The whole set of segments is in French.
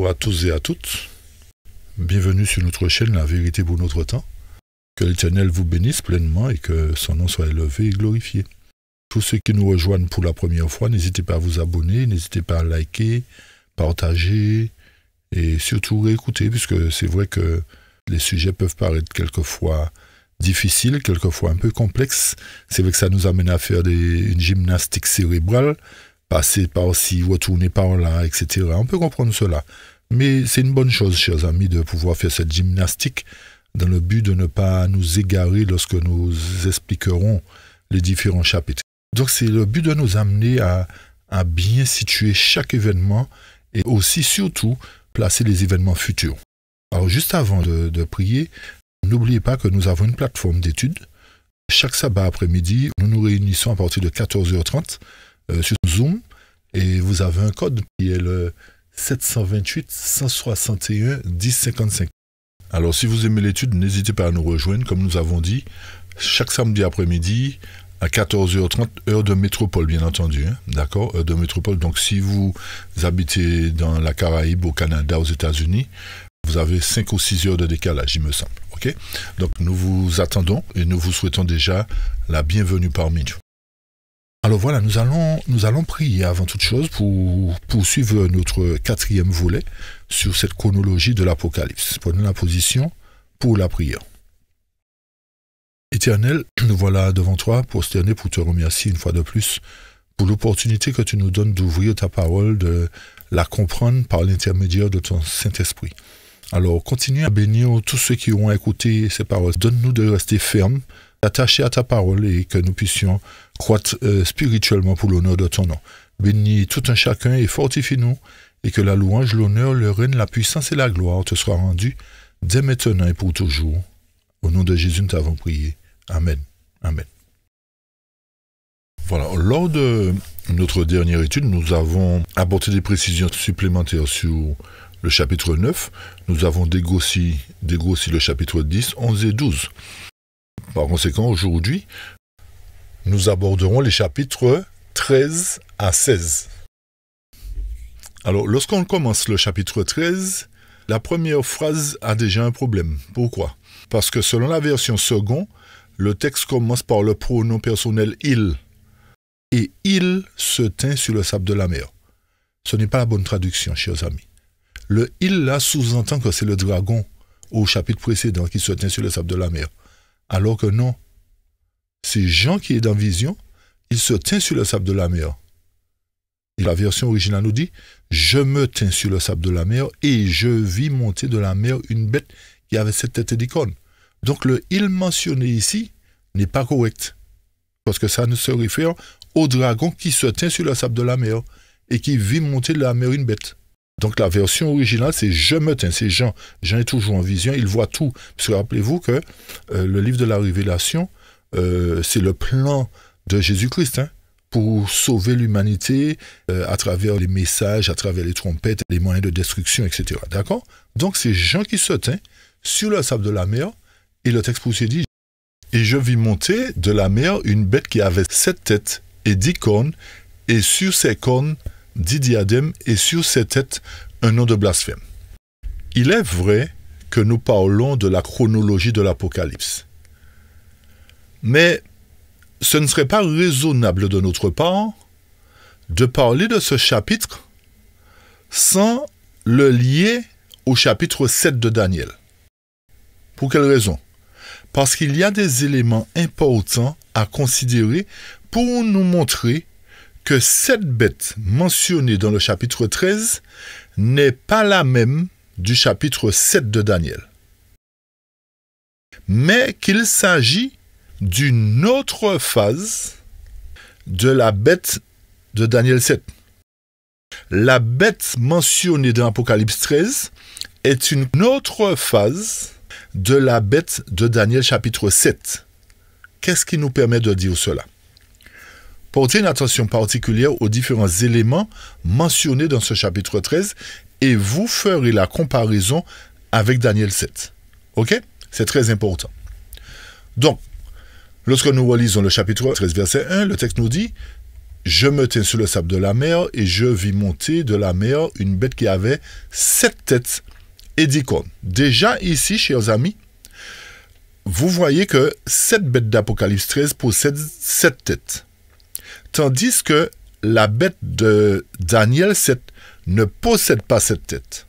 Bonjour à tous et à toutes. Bienvenue sur notre chaîne La Vérité pour notre temps. Que l'Éternel vous bénisse pleinement et que son nom soit élevé et glorifié. Tous ceux qui nous rejoignent pour la première fois, n'hésitez pas à vous abonner, n'hésitez pas à liker, partager et surtout réécouter, puisque c'est vrai que les sujets peuvent paraître quelquefois difficiles, quelquefois un peu complexes. C'est vrai que ça nous amène à faire une gymnastique cérébrale, passer par-ci, retourner par-là, etc. On peut comprendre cela. Mais c'est une bonne chose, chers amis, de pouvoir faire cette gymnastique dans le but de ne pas nous égarer lorsque nous expliquerons les différents chapitres. Donc c'est le but de nous amener à bien situer chaque événement et aussi, surtout, placer les événements futurs. Alors juste avant de prier, n'oubliez pas que nous avons une plateforme d'études. Chaque sabbat après-midi, nous nous réunissons à partir de 14h30 sur Zoom et vous avez un code qui est le 728 161 1055. Alors si vous aimez l'étude, n'hésitez pas à nous rejoindre, comme nous avons dit, chaque samedi après-midi à 14h30, heure de métropole bien entendu, hein, d'accord, heure de métropole. Donc si vous habitez dans la Caraïbe, au Canada, aux États-Unis, vous avez 5 ou 6 heures de décalage, il me semble. Ok. Donc nous vous attendons et nous vous souhaitons déjà la bienvenue parmi nous. Alors voilà, nous allons prier avant toute chose pour poursuivre notre 4e volet sur cette chronologie de l'Apocalypse. Prenons la position pour la prière. Éternel, nous voilà devant toi, prosternés pour te remercier une fois de plus pour l'opportunité que tu nous donnes d'ouvrir ta parole, de la comprendre par l'intermédiaire de ton Saint-Esprit. Alors, continue à bénir tous ceux qui ont écouté ces paroles. Donne-nous de rester fermes, attachés à ta parole et que nous puissions croître spirituellement pour l'honneur de ton nom. Bénis tout un chacun et fortifie-nous et que la louange, l'honneur, le règne, la puissance et la gloire te soient rendues dès maintenant et pour toujours. Au nom de Jésus, nous t'avons prié. Amen. Amen. Voilà, lors de notre dernière étude, nous avons apporté des précisions supplémentaires sur le chapitre 9. Nous avons dégrossi le chapitre 10, 11 et 12. Par conséquent, aujourd'hui, nous aborderons les chapitres 13 à 16. Alors, lorsqu'on commence le chapitre 13, la première phrase a déjà un problème. Pourquoi? Parce que selon la version seconde, le texte commence par le pronom personnel « il ». Et « il se tint sur le sable de la mer ». Ce n'est pas la bonne traduction, chers amis. Le « il » là sous-entend que c'est le dragon au chapitre précédent qui se tient sur le sable de la mer. Alors que non, c'est Jean qui est dans vision, il se tient sur le sable de la mer. Et la version originale nous dit « Je me tins sur le sable de la mer et je vis monter de la mer une bête qui avait 7 têtes et 10 cornes. » Donc le « il » mentionné ici n'est pas correct, parce que ça ne se réfère au dragon qui se tient sur le sable de la mer et qui vit monter de la mer une bête. Donc la version originale, c'est « je me tins », c'est Jean. Jean est toujours en vision, il voit tout. Parce que rappelez-vous que le livre de la Révélation, c'est le plan de Jésus-Christ, hein, pour sauver l'humanité à travers les messages, à travers les trompettes, les moyens de destruction, etc. D'accord? Donc c'est Jean qui se tint sur le sable de la mer, et le texte poursuit dit « Et je vis monter de la mer une bête qui avait 7 têtes et 10 cornes, et sur ses cornes 10 diadèmes, et sur ses têtes un nom de blasphème. » Il est vrai que nous parlons de la chronologie de l'Apocalypse. Mais ce ne serait pas raisonnable de notre part de parler de ce chapitre sans le lier au chapitre 7 de Daniel. Pour quelle raison? Parce qu'il y a des éléments importants à considérer pour nous montrer que cette bête mentionnée dans le chapitre 13 n'est pas la même du chapitre 7 de Daniel, mais qu'il s'agit d'une autre phase de la bête de Daniel 7. La bête mentionnée dans l'Apocalypse 13 est une autre phase de la bête de Daniel chapitre 7. Qu'est-ce qui nous permet de dire cela? Portez une attention particulière aux différents éléments mentionnés dans ce chapitre 13 et vous ferez la comparaison avec Daniel 7. Ok? C'est très important. Donc, lorsque nous relisons le chapitre 13, verset 1, le texte nous dit je me tiens sur le sable de la mer et je vis monter de la mer une bête qui avait 7 têtes et 10 cornes. Déjà ici, chers amis, vous voyez que cette bête d'Apocalypse 13 possède 7 têtes. Tandis que la bête de Daniel 7 ne possède pas 7 têtes.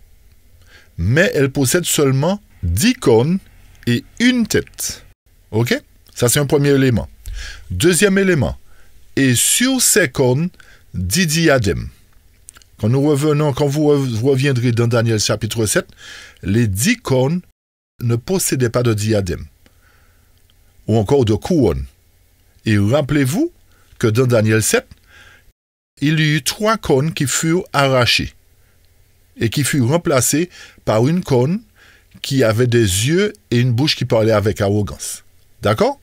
Mais elle possède seulement 10 cornes et une tête. Ok? Ça, c'est un premier élément. Deuxième élément. Et sur ces cornes, 10 diadèmes. Quand vous reviendrez dans Daniel chapitre 7, les 10 cornes ne possédaient pas de diadème. Ou encore de couronne. Et rappelez-vous que dans Daniel 7, il y eut 3 cornes qui furent arrachées et qui furent remplacées par une corne qui avait des yeux et une bouche qui parlait avec arrogance. D'accord?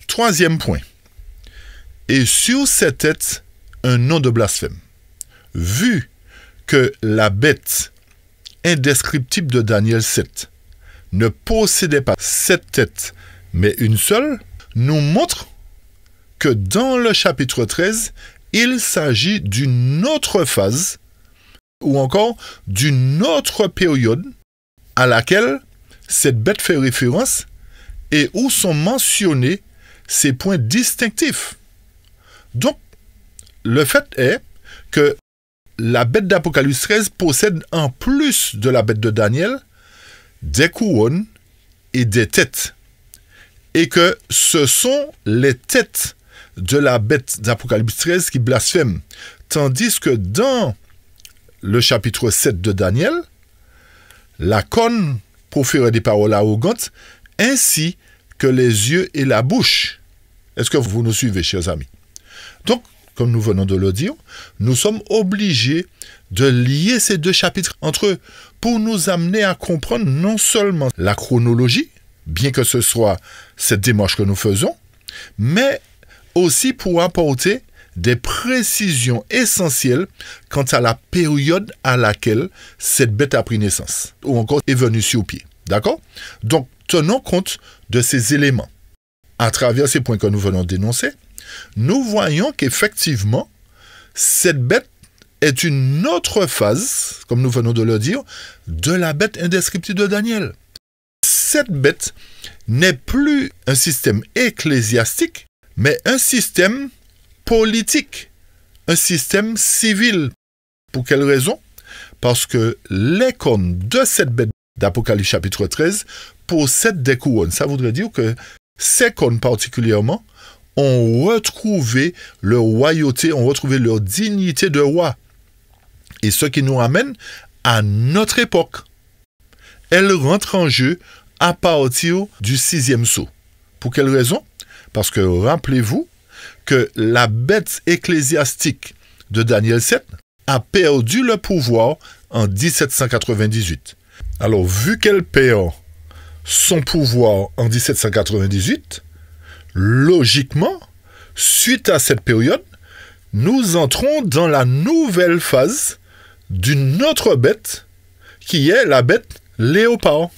Troisième point. Et sur cette tête, un nom de blasphème. Vu que la bête indescriptible de Daniel 7 ne possédait pas 7 têtes, mais une seule, nous montre que dans le chapitre 13, il s'agit d'une autre phase ou encore d'une autre période à laquelle cette bête fait référence et où sont mentionnés ces points distinctifs. Donc, le fait est que la bête d'Apocalypse 13 possède en plus de la bête de Daniel des couronnes et des têtes. Et que ce sont les têtes de la bête d'Apocalypse 13 qui blasphèment. Tandis que dans le chapitre 7 de Daniel, la corne profère des paroles arrogantes, ainsi que les yeux et la bouche. Est-ce que vous nous suivez, chers amis? Donc, comme nous venons de le dire, nous sommes obligés de lier ces deux chapitres entre eux pour nous amener à comprendre non seulement la chronologie, bien que ce soit cette démarche que nous faisons, mais aussi pour apporter des précisions essentielles quant à la période à laquelle cette bête a pris naissance, ou encore est venue sur pied. D'accord? Donc, tenons compte de ces éléments. À travers ces points que nous venons d'énoncer, nous voyons qu'effectivement, cette bête est une autre phase, comme nous venons de le dire, de la bête indescriptible de Daniel. Cette bête n'est plus un système ecclésiastique, mais un système politique, un système civil. Pour quelle raison? Parce que les cornes de cette bête d'Apocalypse chapitre 13 possèdent des couronnes. Ça voudrait dire que ces cornes particulièrement ont retrouvé leur royauté, ont retrouvé leur dignité de roi. Et ce qui nous ramène à notre époque. Elle rentre en jeu à partir du 6e sceau. Pour quelle raison? Parce que rappelez-vous que la bête ecclésiastique de Daniel 7 a perdu le pouvoir en 1798. Alors, vu qu'elle perd son pouvoir en 1798, logiquement, suite à cette période, nous entrons dans la nouvelle phase d'une autre bête, qui est la bête léopard.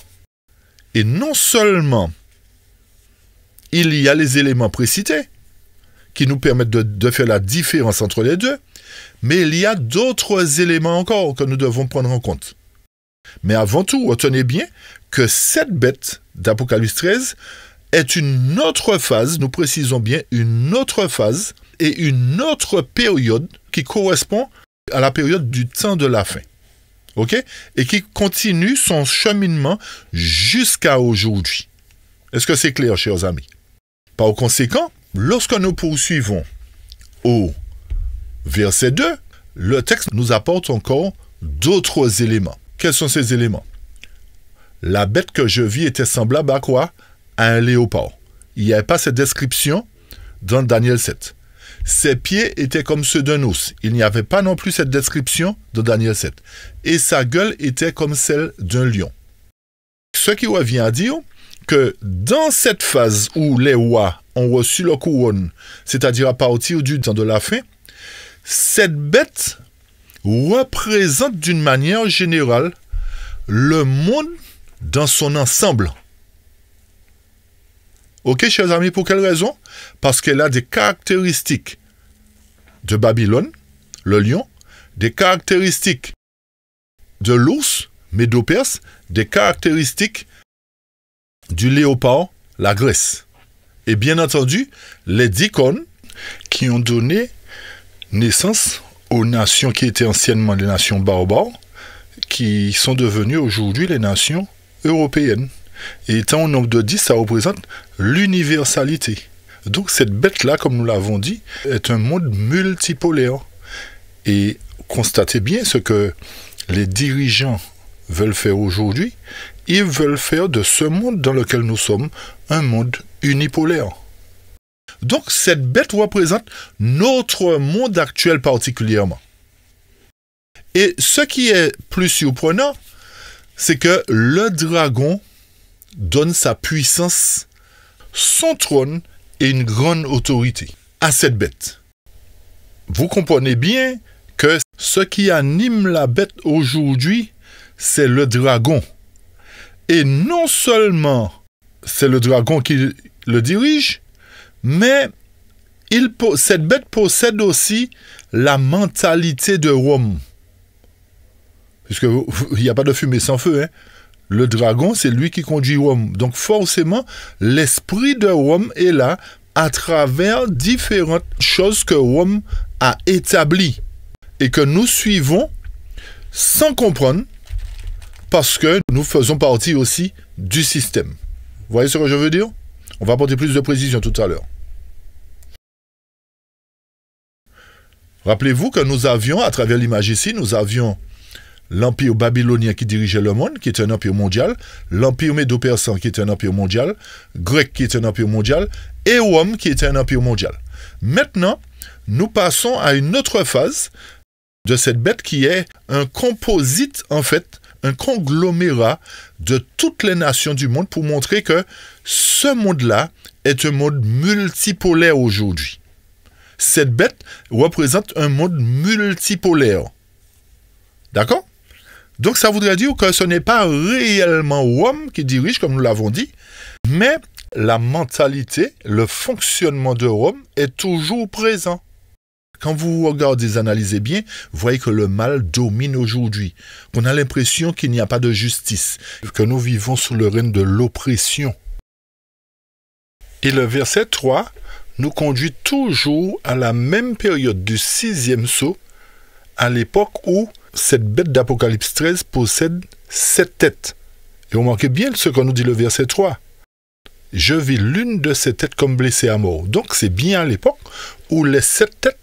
Et non seulement il y a les éléments précités, qui nous permettent de faire la différence entre les deux, mais il y a d'autres éléments encore que nous devons prendre en compte. Mais avant tout, retenez bien que cette bête d'Apocalypse 13 est une autre phase, nous précisons bien une autre phase et une autre période qui correspond à la période du temps de la fin. OK? Et qui continue son cheminement jusqu'à aujourd'hui. Est-ce que c'est clair, chers amis? Par conséquent, lorsque nous poursuivons au verset 2, le texte nous apporte encore d'autres éléments. Quels sont ces éléments? La bête que je vis était semblable à quoi? À un léopard. Il n'y avait pas cette description dans Daniel 7. Ses pieds étaient comme ceux d'un ours. Il n'y avait pas non plus cette description dans Daniel 7. Et sa gueule était comme celle d'un lion. Ce qui revient à dire que dans cette phase où les rois ont reçu leur couronne, c'est-à-dire à partir du temps de la fin, cette bête représente d'une manière générale le monde dans son ensemble. Ok, chers amis, pour quelle raison? Parce qu'elle a des caractéristiques de Babylone, le lion, des caractéristiques de l'ours, Médo-Perse, des caractéristiques du léopard, la Grèce. Et bien entendu, les 10 cônes qui ont donné naissance aux nations qui étaient anciennement les nations barbares, qui sont devenues aujourd'hui les nations européennes. Et étant au nombre de 10, ça représente l'universalité. Donc cette bête-là, comme nous l'avons dit, est un monde multipolaire. Et constatez bien ce que les dirigeants veulent faire aujourd'hui. Ils veulent faire de ce monde dans lequel nous sommes un monde unipolaire. Donc cette bête représente notre monde actuel particulièrement. Et ce qui est plus surprenant, c'est que le dragon donne sa puissance, son trône et une grande autorité à cette bête. Vous comprenez bien que ce qui anime la bête aujourd'hui, c'est le dragon. Et non seulement c'est le dragon qui le dirige, mais cette bête possède aussi la mentalité de Rome. Puisqu'il n'y a pas de fumée sans feu, hein. Le dragon, c'est lui qui conduit Rome. Donc forcément, l'esprit de Rome est là à travers différentes choses que Rome a établies et que nous suivons sans comprendre parce que nous faisons partie aussi du système. Vous voyez ce que je veux dire? On va apporter plus de précision tout à l'heure. Rappelez-vous que nous avions, à travers l'image ici, nous avions l'empire babylonien qui dirigeait le monde, qui est un empire mondial, l'empire médo-persan qui est un empire mondial, grec qui est un empire mondial, et Rome qui est un empire mondial. Maintenant, nous passons à une autre phase de cette bête qui est un composite, en fait, un conglomérat de toutes les nations du monde pour montrer que ce monde-là est un monde multipolaire aujourd'hui. Cette bête représente un monde multipolaire. D'accord? Donc ça voudrait dire que ce n'est pas réellement Rome qui dirige, comme nous l'avons dit, mais la mentalité, le fonctionnement de Rome est toujours présent. Quand vous regardez, analysez bien, vous voyez que le mal domine aujourd'hui. On a l'impression qu'il n'y a pas de justice, que nous vivons sous le règne de l'oppression. Et le verset 3 nous conduit toujours à la même période du 6e sceau, à l'époque où cette bête d'Apocalypse 13 possède 7 têtes. Et remarquez bien ce que nous dit le verset 3. Je vis l'une de ces têtes comme blessée à mort. Donc c'est bien à l'époque où les 7 têtes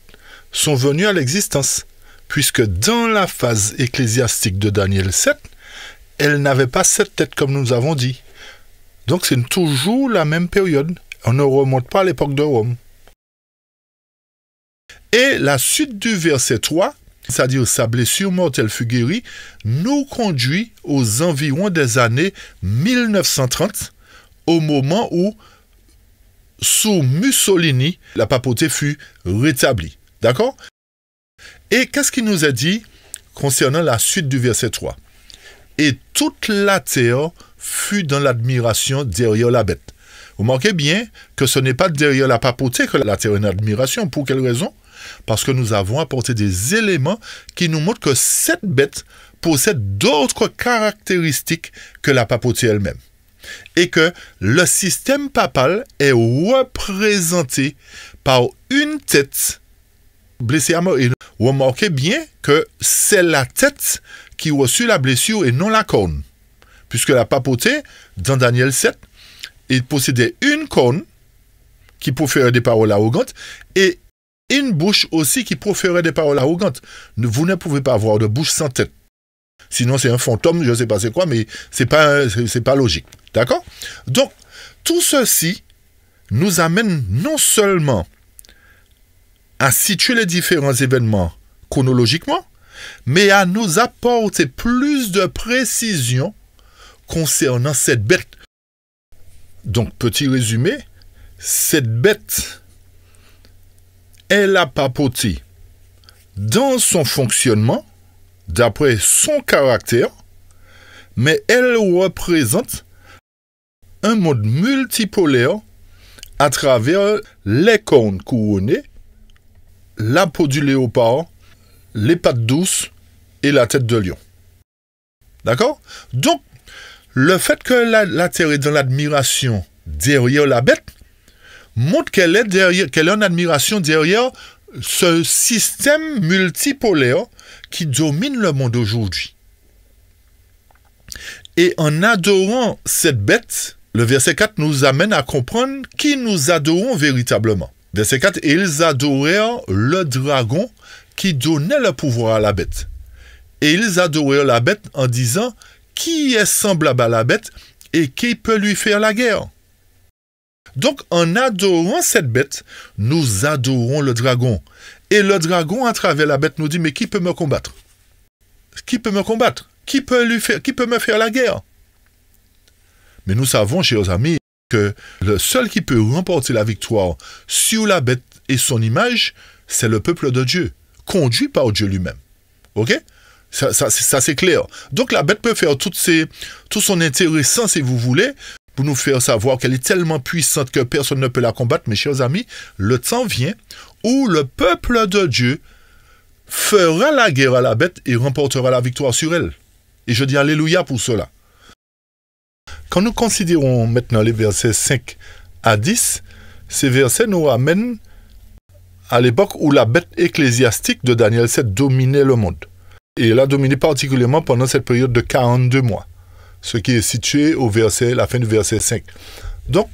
sont venues à l'existence. Puisque dans la phase ecclésiastique de Daniel 7, elle n'avait pas 7 têtes comme nous avons dit. Donc c'est toujours la même période. On ne remonte pas à l'époque de Rome. Et la suite du verset 3, c'est-à-dire sa blessure mortelle fut guérie, nous conduit aux environs des années 1930, au moment où, sous Mussolini, la papauté fut rétablie. D'accord? Et qu'est-ce qu'il nous a dit concernant la suite du verset 3? Et toute la terre fut dans l'admiration derrière la bête. Vous remarquez bien que ce n'est pas derrière la papauté que la terre est en admiration. Pour quelle raison? Parce que nous avons apporté des éléments qui nous montrent que cette bête possède d'autres caractéristiques que la papauté elle-même. Et que le système papal est représenté par une tête blessée à mort. Et remarquez bien que c'est la tête qui reçut la blessure et non la corne. Puisque la papauté, dans Daniel 7, il possédait une corne qui proférait des paroles arrogantes et une bouche aussi qui proférait des paroles arrogantes. Vous ne pouvez pas avoir de bouche sans tête. Sinon, c'est un fantôme, je ne sais pas c'est quoi, mais c'est pas logique. D'accord? Donc, tout ceci nous amène non seulement à situer les différents événements chronologiquement, mais à nous apporter plus de précision concernant cette bête. Donc, petit résumé, cette bête est la papauté dans son fonctionnement, d'après son caractère, mais elle représente un monde multipolaire à travers les cônes couronnés la peau du léopard, les pattes douces et la tête de lion. D'accord? Donc, le fait que la terre est dans l'admiration derrière la bête montre qu'elle est en admiration derrière ce système multipolaire qui domine le monde aujourd'hui. Et en adorant cette bête, le verset 4 nous amène à comprendre qui nous adorons véritablement. Verset 4, et ils adorèrent le dragon qui donnait le pouvoir à la bête. Et ils adorèrent la bête en disant, qui est semblable à la bête et qui peut lui faire la guerre? Donc, en adorant cette bête, nous adorons le dragon. Et le dragon, à travers la bête, nous dit, mais qui peut me combattre? Qui peut me combattre? Qui peut me faire la guerre? Mais nous savons, chers amis, que le seul qui peut remporter la victoire sur la bête et son image, c'est le peuple de Dieu, conduit par Dieu lui-même. Ok? Ça c'est clair. Donc la bête peut faire tout son intéressant, si vous voulez, pour nous faire savoir qu'elle est tellement puissante que personne ne peut la combattre. Mes chers amis, le temps vient où le peuple de Dieu fera la guerre à la bête et remportera la victoire sur elle. Et je dis alléluia pour cela. Quand nous considérons maintenant les versets 5 à 10, ces versets nous ramènent à l'époque où la bête ecclésiastique de Daniel 7 dominait le monde. Et elle a dominé particulièrement pendant cette période de 42 mois, ce qui est situé au la fin du verset 5. Donc,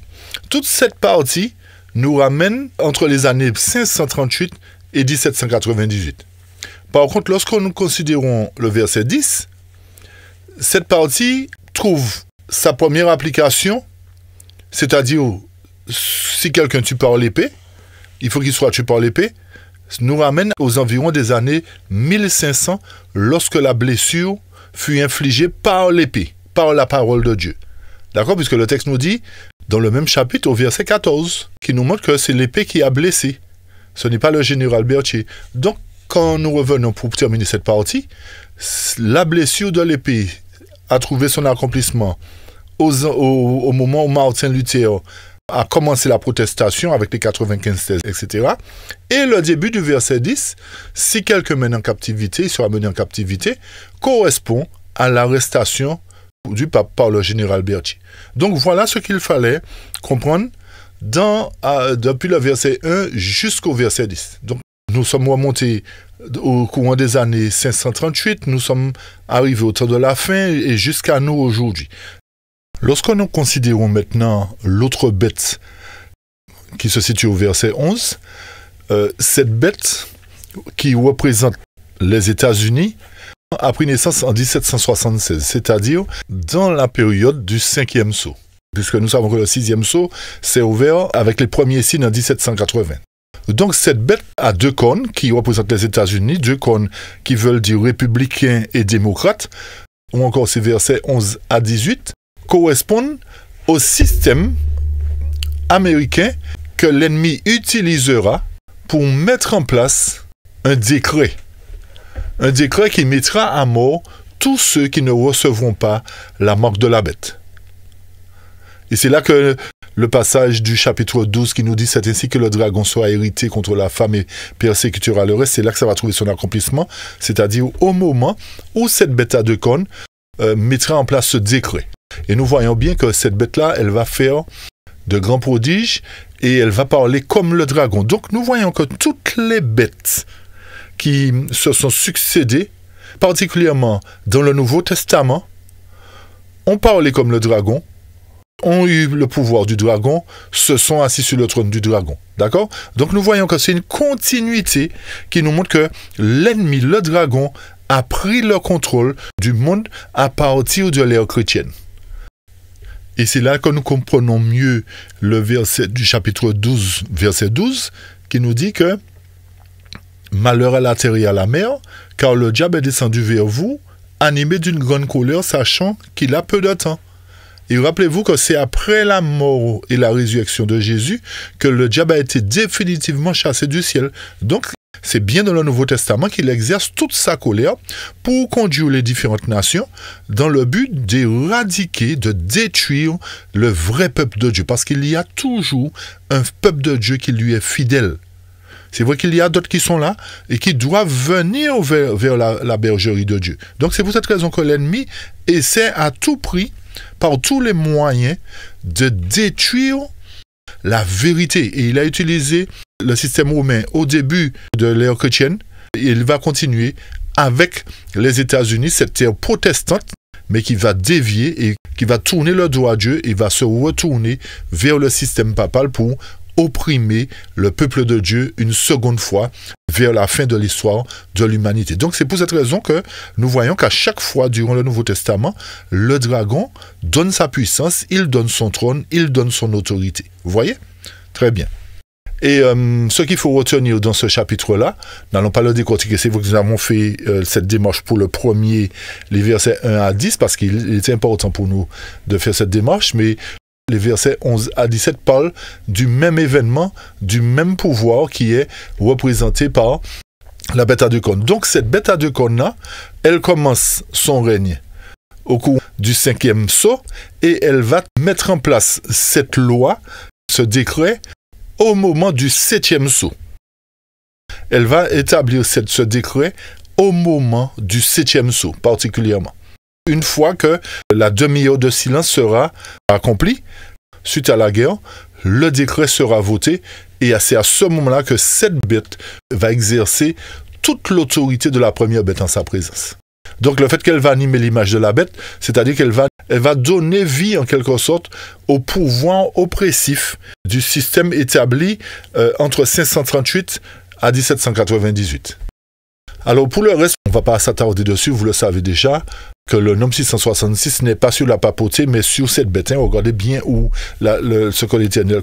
toute cette partie nous ramène entre les années 538 et 1798. Par contre, lorsque nous considérons le verset 10, cette partie trouve sa première application, c'est-à-dire, si quelqu'un tue par l'épée, il faut qu'il soit tué par l'épée, nous ramène aux environs des années 1500, lorsque la blessure fut infligée par l'épée, par la parole de Dieu. D'accord? Puisque le texte nous dit, dans le même chapitre, au verset 14, qui nous montre que c'est l'épée qui a blessé. Ce n'est pas le général Berthier. Donc, quand nous revenons pour terminer cette partie, la blessure de l'épée a trouvé son accomplissement au moment où Martin Luther a commencé la protestation avec les 95 thèses, etc. Et le début du verset 10, si quelqu'un mène en captivité, il sera mené en captivité, correspond à l'arrestation du pape par le général Berthier. Donc voilà ce qu'il fallait comprendre depuis le verset 1 jusqu'au verset 10. Donc nous sommes remontés au courant des années 538, nous sommes arrivés au temps de la fin et jusqu'à nous aujourd'hui. Lorsque nous considérons maintenant l'autre bête qui se situe au verset 11, cette bête qui représente les États-Unis a pris naissance en 1776, c'est-à-dire dans la période du 5e sceau, puisque nous savons que le 6e sceau s'est ouvert avec les premiers signes en 1780. Donc cette bête a deux cornes qui représentent les États-Unis, deux cornes qui veulent dire républicains et démocrates, ou encore ces versets 11 à 18, correspondent au système américain que l'ennemi utilisera pour mettre en place un décret. Un décret qui mettra à mort tous ceux qui ne recevront pas la marque de la bête. Et c'est là que le passage du chapitre 12 qui nous dit « C'est ainsi que le dragon soit hérité contre la femme et persécutera le reste », c'est là que ça va trouver son accomplissement, c'est-à-dire au moment où cette bête à deux cornes mettra en place ce décret. Et nous voyons bien que cette bête-là, elle va faire de grands prodiges et elle va parler comme le dragon. Donc nous voyons que toutes les bêtes qui se sont succédées, particulièrement dans le Nouveau Testament, ont parlé comme le dragon, ont eu le pouvoir du dragon, se sont assis sur le trône du dragon. D'accord? Donc nous voyons que c'est une continuité qui nous montre que l'ennemi, le dragon, a pris le contrôle du monde à partir de l'ère chrétienne. Et c'est là que nous comprenons mieux le verset du chapitre 12, verset 12, qui nous dit que « Malheur à la terre et à la mer, car le diable est descendu vers vous, animé d'une grande colère, sachant qu'il a peu de temps. » Et rappelez-vous que c'est après la mort et la résurrection de Jésus que le diable a été définitivement chassé du ciel. Donc, c'est bien dans le Nouveau Testament qu'il exerce toute sa colère pour conduire les différentes nations dans le but d'éradiquer, de détruire le vrai peuple de Dieu. Parce qu'il y a toujours un peuple de Dieu qui lui est fidèle. C'est vrai qu'il y a d'autres qui sont là et qui doivent venir vers la bergerie de Dieu. Donc c'est pour cette raison que l'ennemi essaie à tout prix, par tous les moyens, de détruire la vérité. Et il a utilisé le système romain au début de l'ère chrétienne. Et il va continuer avec les États-Unis, cette terre protestante, mais qui va dévier et qui va tourner le dos à Dieu et va se retourner vers le système papal pour opprimer le peuple de Dieu une seconde fois vers la fin de l'histoire de l'humanité. Donc c'est pour cette raison que nous voyons qu'à chaque fois durant le Nouveau Testament, le dragon donne sa puissance, il donne son trône, il donne son autorité. Vous voyez? Très bien. Et ce qu'il faut retenir dans ce chapitre-là, n'allons pas le décortiquer, c'est vrai que nous avons fait cette démarche pour le premier, les versets 1 à 10, parce qu'il est important pour nous de faire cette démarche, mais les versets 11 à 17 parlent du même événement, du même pouvoir qui est représenté par la bête à deux cornes. Donc cette bête à deux cornes-là, elle commence son règne au cours du 5e sceau, et elle va mettre en place cette loi, ce décret, au moment du 7e sceau. Elle va établir ce décret au moment du 7e sceau, particulièrement. Une fois que la demi-heure de silence sera accomplie, suite à la guerre, le décret sera voté, et c'est à ce moment-là que cette bête va exercer toute l'autorité de la première bête en sa présence. Donc le fait qu'elle va animer l'image de la bête, c'est-à-dire qu'elle va donner vie en quelque sorte au pouvoir oppressif du système établi entre 538 à 1798. Alors pour le reste, on ne va pas s'attarder dessus, vous le savez déjà, que le nombre 666 n'est pas sur la papauté, mais sur cette bête. Regardez bien où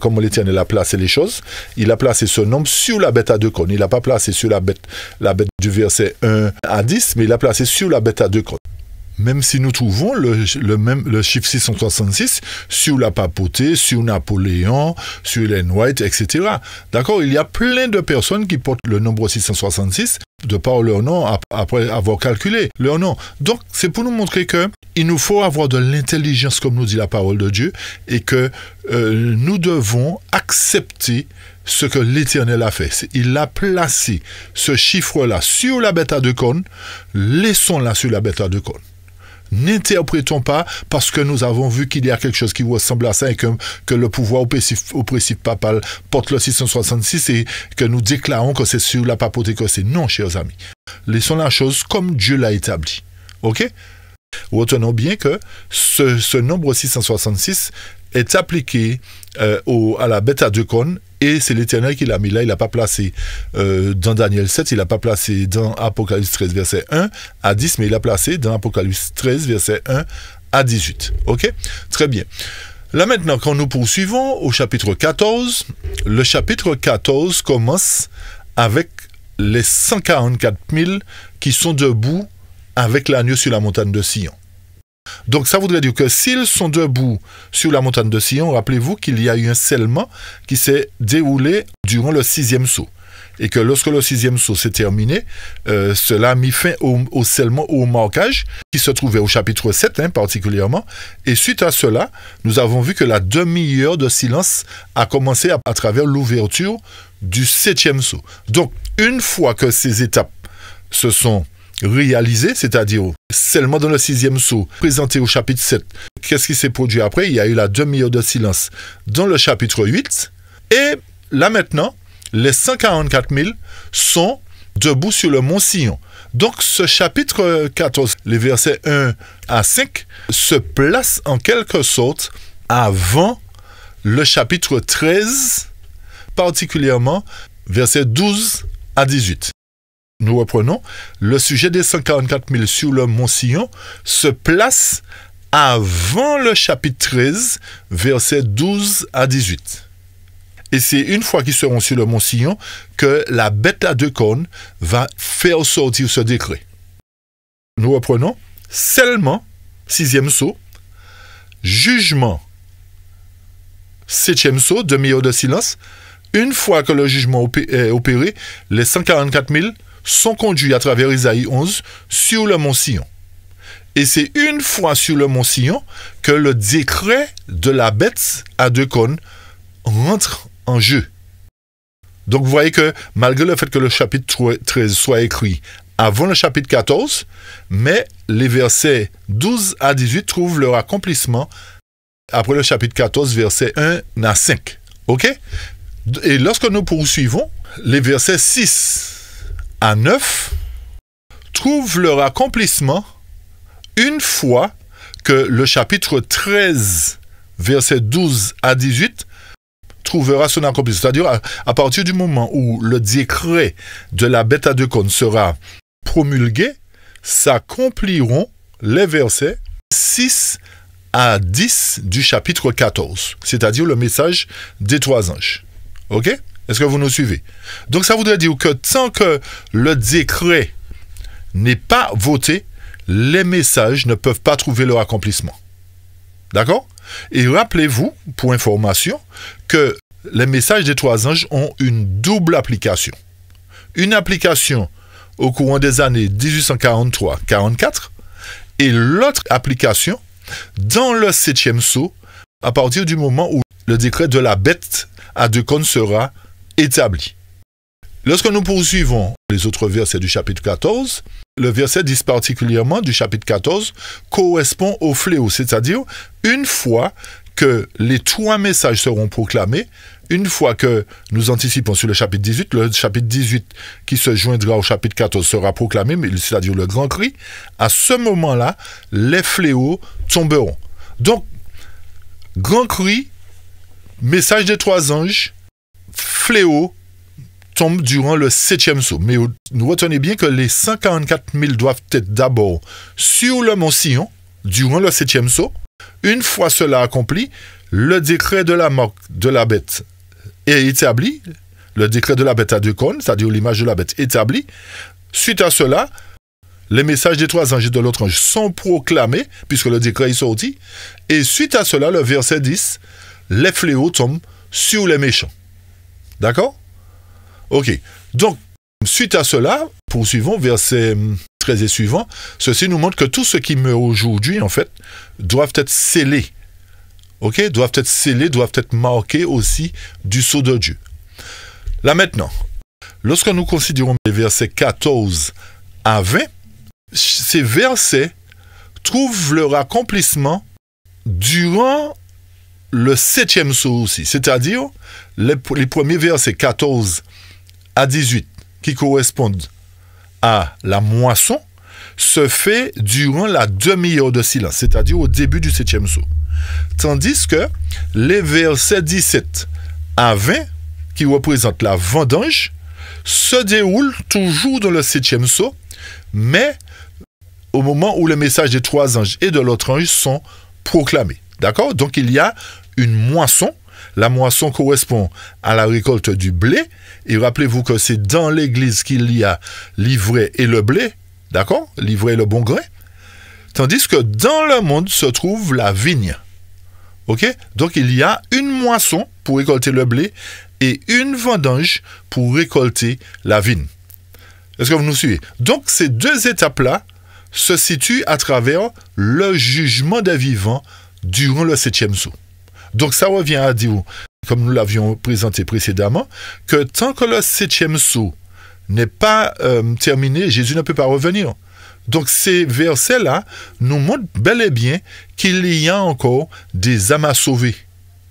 comment l'Éternel a placé les choses. Il a placé ce nombre sur la bête à deux cornes. Il n'a pas placé sur la bête du verset 1 à 10, mais il a placé sur la bête à deux cornes. Même si nous trouvons le chiffre 666 sur la papauté, sur Napoléon, sur Ellen White, etc. D'accord? Il y a plein de personnes qui portent le nombre 666 de par leur nom après avoir calculé leur nom. Donc, c'est pour nous montrer que il nous faut avoir de l'intelligence, comme nous dit la parole de Dieu, et que nous devons accepter ce que l'Éternel a fait. Il a placé ce chiffre-là sur la bête à deux cornes, laissons-la sur la bête à deux cornes. N'interprétons pas parce que nous avons vu qu'il y a quelque chose qui ressemble à ça et que le pouvoir oppressif papal porte le 666 et que nous déclarons que c'est sur la papauté que c'est. Non, chers amis. Laissons la chose comme Dieu l'a établi. Ok? Retenons bien que ce nombre 666 est appliqué à la bête à deux cornes, et c'est l'Éternel qui l'a mis là. Il n'a pas placé dans Daniel 7, il n'a pas placé dans Apocalypse 13, verset 1 à 10, mais il l'a placé dans Apocalypse 13, verset 1 à 18. Ok? Très bien. Là maintenant, quand nous poursuivons au chapitre 14, le chapitre 14 commence avec les 144 000 qui sont debout avec l'agneau sur la montagne de Sion. Donc ça voudrait dire que s'ils sont debout sur la montagne de Sion, rappelez-vous qu'il y a eu un scellement qui s'est déroulé durant le 6e sceau. Et que lorsque le 6e sceau s'est terminé, cela a mis fin au scellement, au marquage, qui se trouvait au chapitre 7 particulièrement. Et suite à cela, nous avons vu que la demi-heure de silence a commencé à travers l'ouverture du 7e sceau. Donc une fois que ces étapes se sont réalisé, c'est-à-dire seulement dans le 6e sceau, présenté au chapitre 7. Qu'est-ce qui s'est produit après? Il y a eu la demi-heure de silence dans le chapitre 8. Et là maintenant, les 144 000 sont debout sur le mont Sion. Donc ce chapitre 14, les versets 1 à 5, se place en quelque sorte avant le chapitre 13, particulièrement versets 12 à 18. Nous reprenons, le sujet des 144 000 sur le mont Sion se place avant le chapitre 13, versets 12 à 18. Et c'est une fois qu'ils seront sur le mont Sion que la bête à deux cornes va faire sortir ce décret. Nous reprenons, seulement, 6e sceau, jugement, 7e sceau, demi-heure de silence. Une fois que le jugement est opéré, les 144 000 sont conduits à travers Isaïe 11 sur le mont Sion. Et c'est une fois sur le mont Sion que le décret de la bête à deux cornes rentre en jeu. Donc vous voyez que malgré le fait que le chapitre 13 soit écrit avant le chapitre 14, mais les versets 12 à 18 trouvent leur accomplissement après le chapitre 14, versets 1 à 5. OK? Et lorsque nous poursuivons, les versets 6 à 9 trouvent leur accomplissement une fois que le chapitre 13, versets 12 à 18, trouvera son accomplissement. C'est-à-dire, à partir du moment où le décret de la bête à deux cornes sera promulgué, s'accompliront les versets 6 à 10 du chapitre 14, c'est-à-dire le message des trois anges. OK? Est-ce que vous nous suivez? Donc ça voudrait dire que tant que le décret n'est pas voté, les messages ne peuvent pas trouver leur accomplissement. D'accord? Et rappelez-vous, pour information, que les messages des trois anges ont une double application. Une application au courant des années 1843-44 et l'autre application dans le 7e sceau à partir du moment où le décret de la bête à deux cornes sera établi. Lorsque nous poursuivons les autres versets du chapitre 14, le verset 10 particulièrement du chapitre 14 correspond au fléau, c'est-à-dire une fois que les trois messages seront proclamés, une fois que nous anticipons sur le chapitre 18, le chapitre 18 qui se joindra au chapitre 14 sera proclamé, c'est-à-dire le grand cri, à ce moment-là, les fléaux tomberont. Donc, grand cri, message des trois anges, fléau, tombe durant le 7e sceau. Mais nous retenez bien que les 144 000 doivent être d'abord sur le mont Sion, durant le 7e sceau. Une fois cela accompli, le décret de la marque de la bête est établi, le décret de la bête à deux cornes, c'est-à-dire l'image de la bête établie. Suite à cela, les messages des trois anges et de l'autre ange sont proclamés, puisque le décret est sorti. Et suite à cela, le verset 10, les fléaux tombent sur les méchants. D'accord? Ok. Donc, suite à cela, poursuivons, verset 13 et suivant, ceci nous montre que tous ceux qui meurent aujourd'hui, en fait, doivent être scellés. Ok? Doivent être scellés, doivent être marqués aussi du sceau de Dieu. Là maintenant, lorsque nous considérons les versets 14 à 20, ces versets trouvent leur accomplissement durant le 7e sceau aussi, c'est-à-dire les premiers versets 14 à 18 qui correspondent à la moisson se fait durant la demi-heure de silence, c'est-à-dire au début du 7e sceau. Tandis que les versets 17 à 20 qui représentent la vendange se déroulent toujours dans le 7e sceau, mais au moment où les messages des trois anges et de l'autre ange sont proclamés. D'accord? Donc il y a une moisson. La moisson correspond à la récolte du blé. Et rappelez-vous que c'est dans l'église qu'il y a l'ivraie et le blé. D'accord? L'ivraie et le bon grain. Tandis que dans le monde se trouve la vigne. Ok? Donc il y a une moisson pour récolter le blé et une vendange pour récolter la vigne. Est-ce que vous nous suivez? Donc ces deux étapes-là se situent à travers le jugement des vivants durant le 7e sceau. Donc ça revient à dire, comme nous l'avions présenté précédemment, que tant que le 7e sceau n'est pas terminé, Jésus ne peut pas revenir. Donc ces versets-là nous montrent bel et bien qu'il y a encore des âmes à sauver,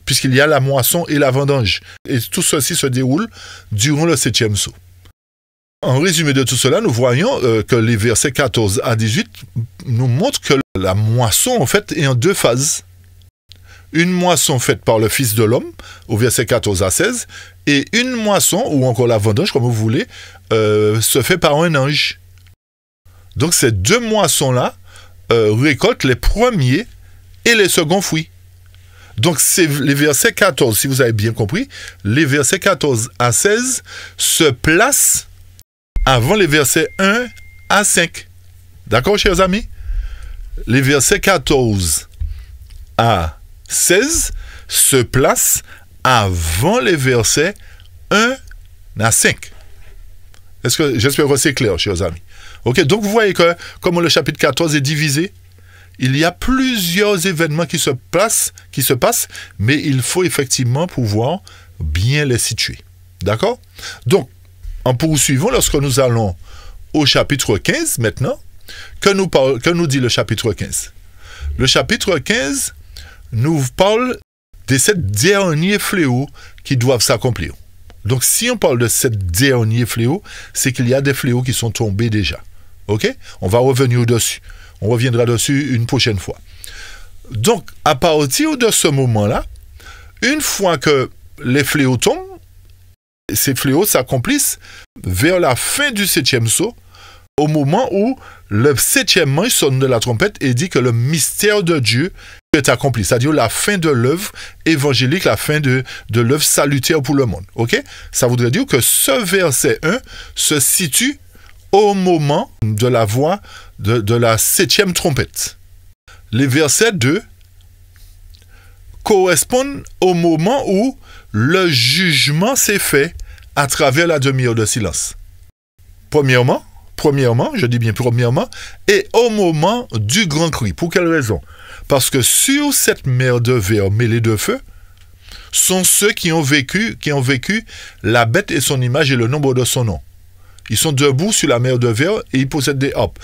puisqu'il y a la moisson et la vendange. Et tout ceci se déroule durant le 7e sceau. En résumé de tout cela, nous voyons que les versets 14 à 18 nous montrent que la moisson, en fait, est en deux phases. Une moisson faite par le Fils de l'homme, au verset 14 à 16, et une moisson, ou encore la vendange, comme vous voulez, se fait par un ange. Donc ces deux moissons-là récoltent les premiers et les seconds fruits. Donc c'est les versets 14, si vous avez bien compris, les versets 14 à 16 se placent avant les versets 1 à 5. D'accord, chers amis? Les versets 14 à 16 se placent avant les versets 1 à 5. J'espère que c'est clair, chers amis. Ok, donc vous voyez que comme le chapitre 14 est divisé, il y a plusieurs événements qui se passent, mais il faut effectivement pouvoir bien les situer. D'accord? Donc, en poursuivant, lorsque nous allons au chapitre 15 maintenant, que nous dit le chapitre 15? Le chapitre 15 nous parle de ces derniers fléaux qui doivent s'accomplir. Donc, si on parle de ces derniers fléaux, c'est qu'il y a des fléaux qui sont tombés déjà. OK? On va revenir dessus. On reviendra dessus une prochaine fois. Donc, à partir de ce moment-là, une fois que les fléaux tombent, ces fléaux s'accomplissent vers la fin du 7e sceau, au moment où le 7e manche sonne de la trompette et dit que le mystère de Dieu est accompli, c'est-à-dire la fin de l'œuvre évangélique, la fin de l'œuvre salutaire pour le monde. Ok? Ça voudrait dire que ce verset 1 se situe au moment de la voix de la 7e trompette. Les versets 2 correspondent au moment où le jugement s'est fait à travers la demi-heure de silence. Premièrement, je dis bien premièrement, et au moment du grand cri. Pour quelle raison? Parce que sur cette mer de verre mêlée de feu, sont ceux qui ont vécu la bête et son image et le nombre de son nom. Ils sont debout sur la mer de verre et ils possèdent des harpes.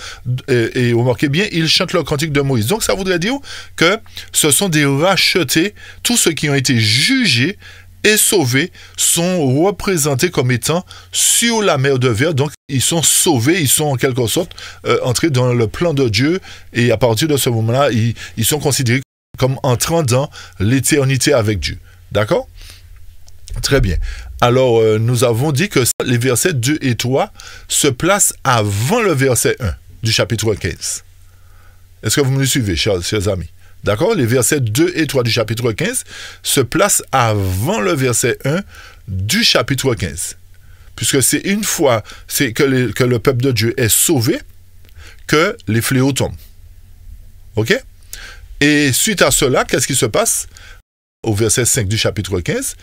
Et remarquez bien, ils chantent le cantique de Moïse. Donc ça voudrait dire que ce sont des rachetés. Tous ceux qui ont été jugés et sauvés sont représentés comme étant sur la mer de verre. Donc, ils sont sauvés, ils sont en quelque sorte entrés dans le plan de Dieu. Et à partir de ce moment-là, ils sont considérés comme entrant dans l'éternité avec Dieu. D'accord? Très bien. Alors, nous avons dit que les versets 2 et 3 se placent avant le verset 1 du chapitre 15. Est-ce que vous me suivez, chers amis? D'accord? Les versets 2 et 3 du chapitre 15 se placent avant le verset 1 du chapitre 15. Puisque c'est une fois que le peuple de Dieu est sauvé que les fléaux tombent. OK? Et suite à cela, qu'est-ce qui se passe? Au verset 5 du chapitre 15,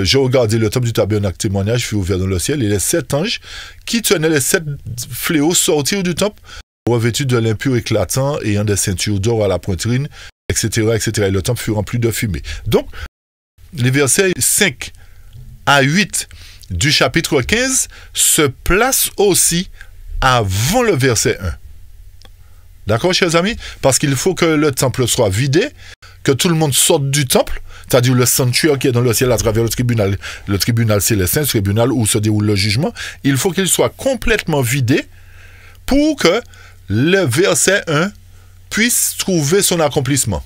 j'ai regardé le temple du tabernacle témoignage fut ouvert dans le ciel et les 7 anges qui tenaient les 7 fléaux sortirent du temple revêtus de l'impur éclatant, ayant des ceintures d'or à la poitrine, etc., etc. Et le temple fut rempli de fumée. Donc, les versets 5 à 8 du chapitre 15 se placent aussi avant le verset 1. D'accord, chers amis? Parce qu'il faut que le temple soit vidé, que tout le monde sorte du temple, c'est-à-dire le sanctuaire qui est dans le ciel à travers le tribunal. Le tribunal, c'est le saint tribunal où se déroule le jugement. Il faut qu'il soit complètement vidé pour que le verset 1 puisse trouver son accomplissement.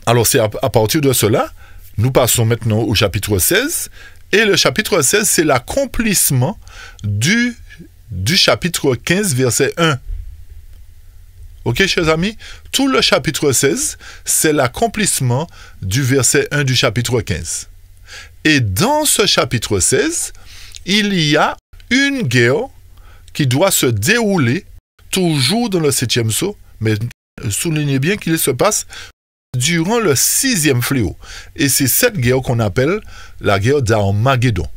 Alors, c'est à partir de cela, nous passons maintenant au chapitre 16. Et le chapitre 16, c'est l'accomplissement du chapitre 15, verset 1. Ok, chers amis? Tout le chapitre 16, c'est l'accomplissement du verset 1 du chapitre 15. Et dans ce chapitre 16, il y a une guerre qui doit se dérouler toujours dans le 7e sceau, mais soulignez bien qu'il se passe durant le 6e fléau. Et c'est cette guerre qu'on appelle la guerre d'Armageddon.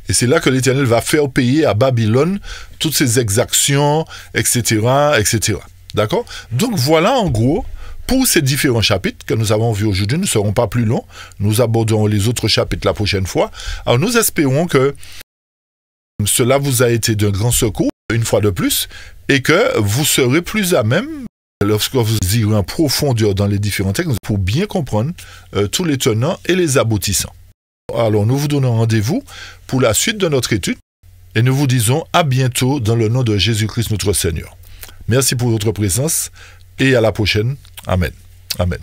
Et c'est là que l'Éternel va faire payer à Babylone toutes ses exactions, etc., etc. D'accord? Donc voilà en gros, pour ces différents chapitres que nous avons vus aujourd'hui, nous ne serons pas plus longs, nous aborderons les autres chapitres la prochaine fois. Alors nous espérons que cela vous a été d'un grand secours, une fois de plus, et que vous serez plus à même, lorsque vous irez en profondeur dans les différents textes, pour bien comprendre tous les tenants et les aboutissants. Alors nous vous donnons rendez-vous pour la suite de notre étude, et nous vous disons à bientôt dans le nom de Jésus-Christ notre Seigneur. Merci pour votre présence, et à la prochaine. Amen. Amen.